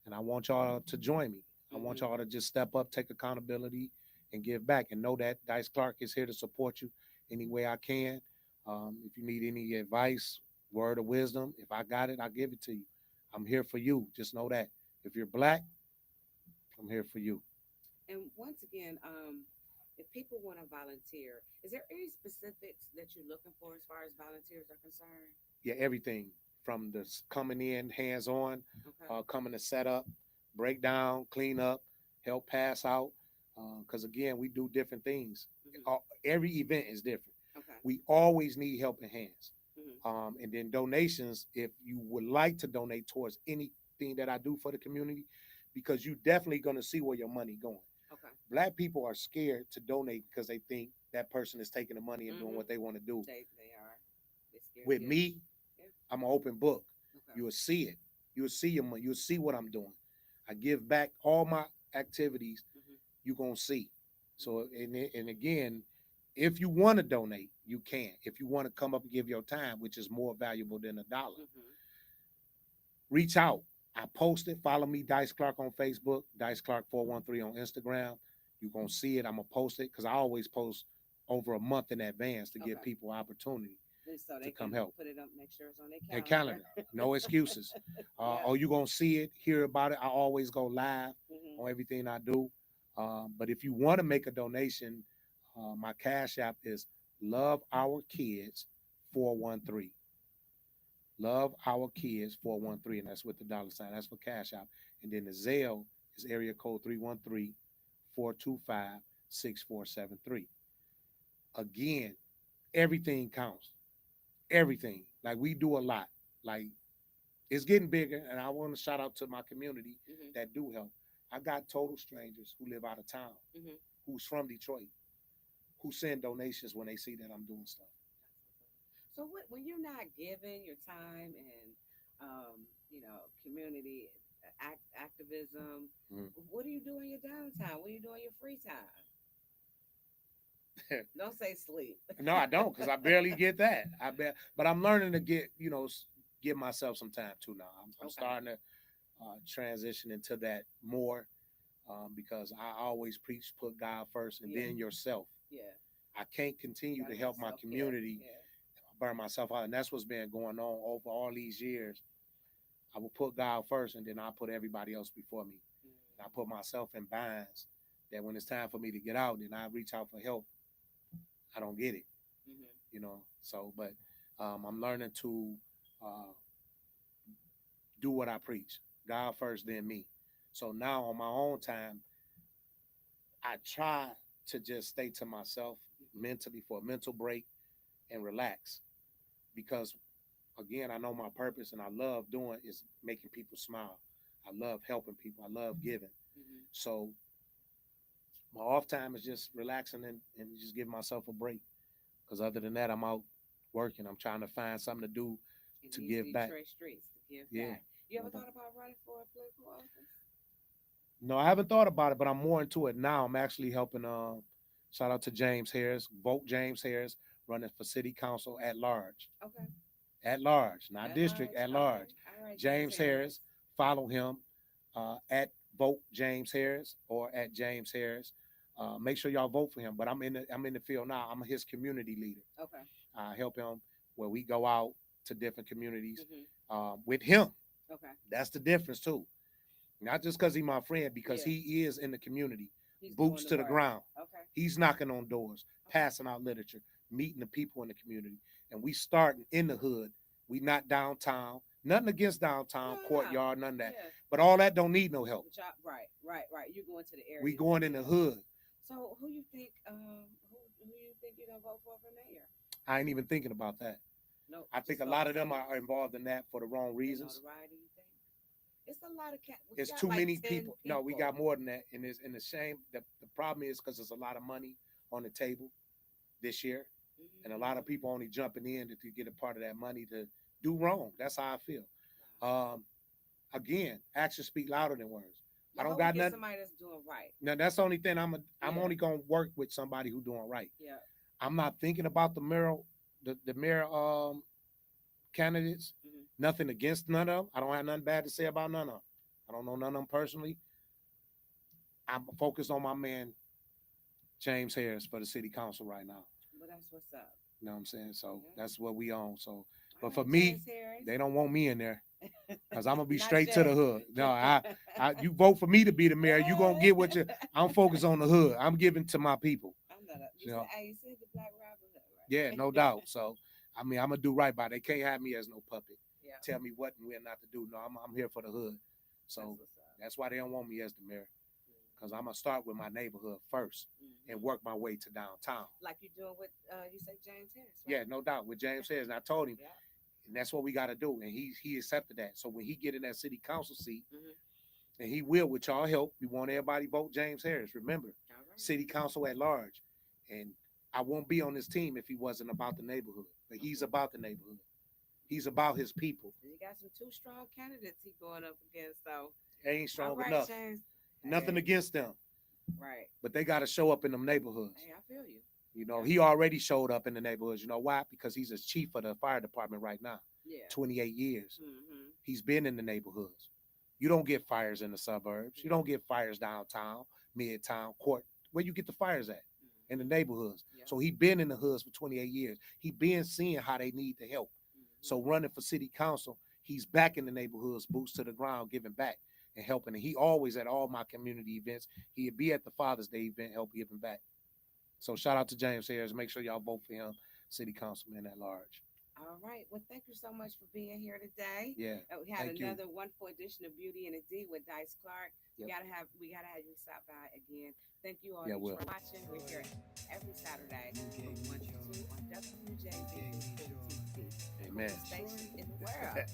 And I want y'all to join me. I want Hmm. y'all to just step up, take accountability, and give back. And know that Dice Clark is here to support you any way I can. If you need any advice, word of wisdom, if I got it, I'll give it to you. I'm here for you. Just know that. If you're black, I'm here for you. And once again, if people want to volunteer, is there any specifics that you're looking for as far as volunteers are concerned? Yeah, everything from the coming in hands on, Okay. coming to set up, break down, clean up, help pass out. Because again, we do different things. Hmm. Every event is different. Okay. We always need helping hands. Hmm. And then donations, if you would like to donate towards anything that I do for the community, because you definitely going to see where your money going. Okay. Black people are scared to donate because they think that person is taking the money and doing Hmm. what they want to do. They are. They're scared to With give. me, Yeah. I'm an open book. Okay. You'll see it. You'll see your money. You'll see what I'm doing. I give back all my activities. Hmm. You're gonna see. So and again, if you want to donate, you can. If you want to come up and give your time, which is more valuable than a dollar, Hmm. reach out. I post it. Follow me, Dice Clark on Facebook, Dice Clark 413 on Instagram. You're gonna see it. I'm gonna post it because I always post over a month in advance to give Okay. people opportunity And so to they come can help. put it up, make sure it's on their Their calendar. calendar. No excuses. Yeah. Or you gonna see it, hear about it. I always go live Hmm. on everything I do. But if you want to make a donation, my cash app is Love Our Kids 413. Love Our Kids 413, and that's with the dollar sign. That's for cash app. And then the Zelle is area code 313-425-6473. Again, everything counts. Everything. Like we do a lot. Like it's getting bigger, and I want to shout out to my community Hmm. that do help. I got total strangers who live out of town, Hmm. who's from Detroit, who send donations when they see that I'm doing stuff. So what when you're not giving your time and community activism, Mhm. what do you do in your downtime? What do you do in your free time? Don't say sleep. No, I don't, because I barely get that. But I'm learning to get, give myself some time too now. I'm Okay. starting to transition into that more because I always preach put God first and Yeah. then yourself. Yeah. I can't continue Gotta to have help my self care. community Yeah. burn myself out, and that's what's been going on over all these years. I will put God first, and then I put everybody else before me. And I put myself in binds that when it's time for me to get out, then I reach out for help. I don't get it, Hmm. So, but I'm learning to uh, do what I preach. God first, then me. So now on my own time, I try to just stay to myself Hmm. mentally for a mental break and relax because again, I know my purpose and I love doing is making people smile. I love helping people. I love giving. Hmm. So my off time is just relaxing and just giving myself a break. Because other than that, I'm out working. I'm trying to find something to do In to these give back. Detroit streets to give Yeah. back. You No ever doubt. thought about running for a political office? No, I haven't thought about it, but I'm more into it now. I'm actually helping. Shout out to James Harris. Vote James Harris running for city council at large. Okay. At large, not At district. large. At Okay. large. All right, James James Harris. Harris. Follow him at Vote James Harris or at James Harris. Make sure y'all vote for him. But I'm in the field now. I'm his community leader. Okay. I help him where we go out to different communities Hmm. with him. Okay. That's the difference too. Not just because he's my friend, because Yeah. he is in the community, He's doing boots the to the work. ground. Okay. He's knocking on doors, Okay. passing out literature, meeting the people in the community, and we starting in the hood. We not downtown. Nothing against downtown, No, no, no. courtyard, none of that. Yeah. But all that don't need no help. Right, right, right. You're going to the We areas to going in get the help. hood. So who you think you're gonna vote for mayor? I ain't even thinking about that. No, I think just a lot of focus them on are involved in that for the wrong the reasons. notoriety. You think it's a lot of cat? We It's got too like many 10 people. No, we people. got more than that. And the shame, the problem is because there's a lot of money on the table this year, and a lot of Mm, people only jumping in to get a part of that money to do wrong. That's how I feel. wow. Again, actions speak louder than words. I I don't hope we got get nothing. somebody that's doing right. Now that's the only thing I'm Yeah, only gonna work with somebody who doing right. yeah. I'm not thinking about the mayor candidates. Hmm. Nothing against none of them. I don't have nothing bad to say about none of them. I don't know none of them personally. I'm focused on my man James Harris for the city council right now. But that's what's up. You know what I'm saying? So Yeah. that's what we own. So, All but for right, me, James Harris. they don't want me in there because I'm gonna be Not straight to the yet. hood. No, you vote for me to be the mayor, you gonna get what you. I'm focused on the hood. I'm giving to my people. I'm not. You You said, know, hey, you said the Black Robin Hood, yeah, right? no doubt. So, I mean, I'm gonna do right by it. They can't have me as no puppet. Yeah, Tell me what and when not to do. No, I'm here for the hood. that's So what's up. that's why they don't want me as the mayor because I'm gonna start with my neighborhood first and Mm-hmm. work my way to downtown. Like you're doing with you say James Harris, Yeah, right? no doubt. With James Okay. says, and I told him, Yeah. and that's what we got to do. And he accepted that. So when he get in that city council seat, Mm-hmm. and he will with y'all help, we want everybody vote James Harris. Remember, All right. city council at large, and I won't be on this team if he wasn't about the neighborhood. But he's Okay. about the neighborhood. He's about his people. You got some two strong candidates he going up against. So, They ain't all strong right, enough. James. Nothing Hey, against them, right. but they got to show up in them neighborhoods. Hey, I feel you. You know, Yeah. he already showed up in the neighborhoods. You know why? Because he's a chief of the fire department right now. Yeah. 28 years. Mm-hmm. He's been in the neighborhoods. You don't get fires in the suburbs. You Yeah. don't get fires downtown, midtown, court. Where you get the fires at? In the Mm-hmm. neighborhoods. Yeah. So he been in the hoods for 28 years. He been seeing how they need the help. So Mm-hmm. running for city council, he's back in the neighborhoods, boots to the ground, giving back and helping. And he always at all my community events. He'd be at the Father's Day event, help giving back. So shout out to James Harris. Make sure y'all vote for him, city councilman at large. All right. Well, thank you so much for being here today. Yeah. We had Thank you. another wonderful edition of Beauty and the D with Dice Clark. Yep. We gotta have you stop by again. Thank you, Yeah, audience, will. for watching. We're here every Saturday from 1 to 2 on WJZ TV, the Amen. coolest station in the world.